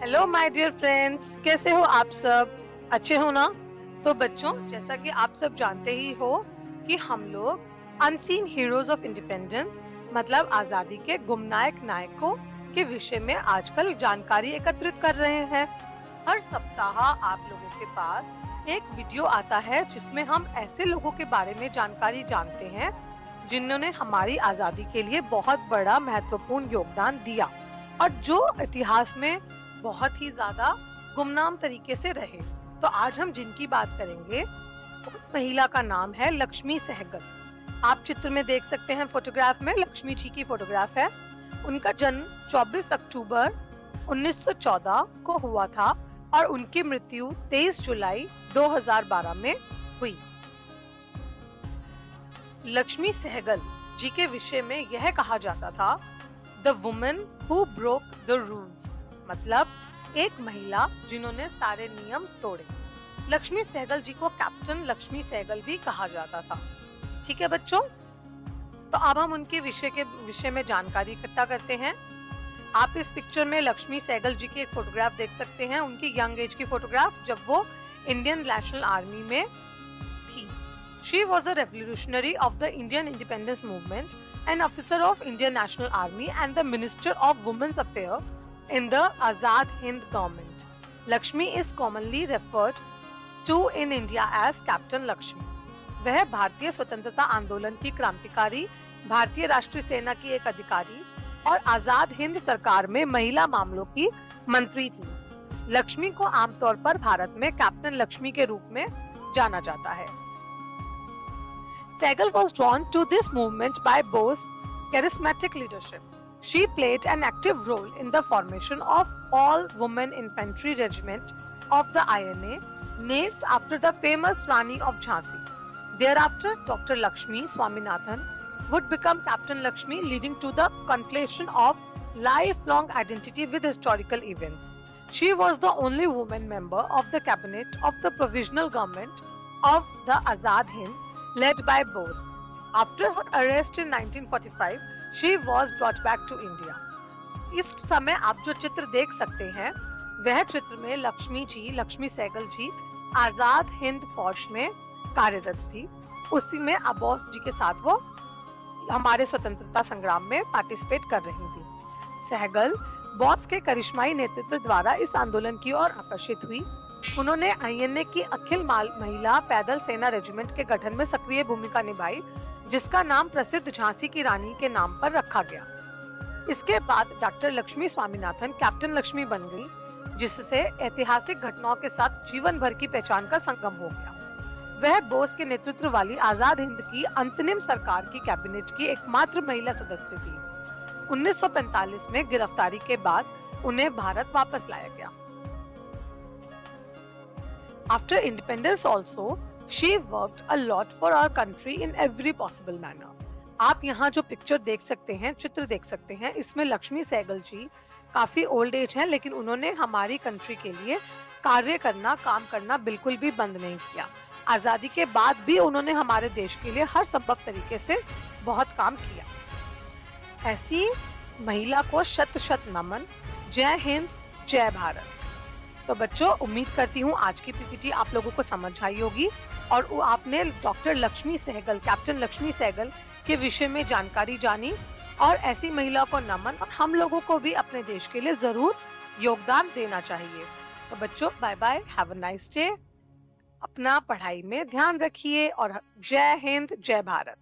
Hello my dear friends, कैसे हो आप सब? अच्छे हो ना? तो बच्चों, जैसा कि आप सब जानते ही हो कि हम लोग अनसीन हीरोज ऑफ इंडिपेंडेंस मतलब आजादी के गुमनायक नायकों के विषय में आजकल जानकारी एकत्रित कर रहे हैं। हर सप्ताह आप लोगों के पास एक वीडियो आता है जिसमें हम ऐसे लोगों के बारे में जानकारी जानते हैं जिन्होंने हमारी आजादी के लिए बहुत बड़ा महत्वपूर्ण योगदान दिया और जो इतिहास में बहुत ही ज्यादा गुमनाम तरीके से रहे। तो आज हम जिनकी बात करेंगे उस महिला का नाम है लक्ष्मी सहगल। आप चित्र में देख सकते हैं, फोटोग्राफ में लक्ष्मी जी की फोटोग्राफ है। उनका जन्म 24 अक्टूबर 1914 को हुआ था और उनकी मृत्यु 23 जुलाई 2012 में हुई। लक्ष्मी सहगल जी के विषय में यह कहा जाता था, the woman who broke the rules, मतलब एक महिला जिन्होंने सारे नियम तोड़े। लक्ष्मी सहगल जी को कैप्टन लक्ष्मी सहगल भी कहा जाता था। ठीक है बच्चों, तो अब हम उनके विषय में जानकारी इकट्ठा करते हैं। आप इस पिक्चर में लक्ष्मी सहगल जी की एक फोटोग्राफ देख सकते हैं, उनकी यंग एज की फोटोग्राफ जब वो इंडियन नेशनल आर्मी में थी। She was a revolutionary of the Indian independence movement, an officer of Indian National Army and the Minister of Women's Affairs in the Azad Hind government. Lakshmi is commonly referred to in India as Captain Lakshmi. वह भारतीय स्वतंत्रता आंदोलन की क्रांतिकारी, भारतीय राष्ट्रीय सेना की एक अधिकारी और आजाद हिंद सरकार में महिला मामलों की मंत्री थी। लक्ष्मी को आमतौर पर भारत में कैप्टन लक्ष्मी के रूप में जाना जाता है। Sehgal was drawn to this movement by Bose's charismatic leadership. She played an active role in the formation of all-women infantry regiment of the INA, named after the famous Rani of Jhansi. Thereafter, Dr. Lakshmi Swaminathan would become Captain Lakshmi, leading to the conflation of lifelong identity with historical events. She was the only woman member of the cabinet of the provisional government of the Azad Hind, led by Bose. After her arrest in 1945, she was brought back to India. इस समय आप जो चित्र देख सकते हैं, वह चित्र में लक्ष्मी सहगल जी आजाद हिंद फौज में कार्यरत थी। उसी में बोस जी के साथ वो हमारे स्वतंत्रता संग्राम में पार्टिसिपेट कर रही थी। सहगल बोस के करिश्माई नेतृत्व द्वारा इस आंदोलन की ओर आकर्षित हुई। उन्होंने आईएनए की अखिल महिला पैदल सेना रेजिमेंट के गठन में सक्रिय भूमिका निभाई, जिसका नाम प्रसिद्ध झांसी की रानी के नाम पर रखा गया। इसके बाद डॉक्टर लक्ष्मी स्वामीनाथन कैप्टन लक्ष्मी बन गई, जिससे ऐतिहासिक घटनाओं के साथ जीवन भर की पहचान का संगम हो गया। वह बोस के नेतृत्व वाली आजाद हिंद की अंतरिम सरकार की कैबिनेट की एकमात्र महिला सदस्य थी। 1945 में गिरफ्तारी के बाद उन्हें भारत वापस लाया गया। After independence also, she worked a lot for our country in every possible manner. आप यहाँ जो पिक्चर देख सकते हैं, चित्र देख सकते हैं, इसमें लक्ष्मी सहगल जी काफी ओल्ड एज हैं, लेकिन उन्होंने हमारी कंट्री के लिए काम करना बिल्कुल भी बंद नहीं किया। आजादी के बाद भी उन्होंने हमारे देश के लिए हर संभव तरीके से बहुत काम किया। ऐसी महिला को शत शत नमन। जय हिंद, जय भारत। तो बच्चों, उम्मीद करती हूँ आज की पीपीटी आप लोगों को समझ आई होगी और आपने डॉक्टर लक्ष्मी सहगल, कैप्टन लक्ष्मी सहगल के विषय में जानकारी जानी और ऐसी महिला को नमन, और हम लोगों को भी अपने देश के लिए जरूर योगदान देना चाहिए। तो बच्चों, bye bye, have a nice day. अपना पढ़ाई में ध्यान रखिए और जय हिंद, जय भारत।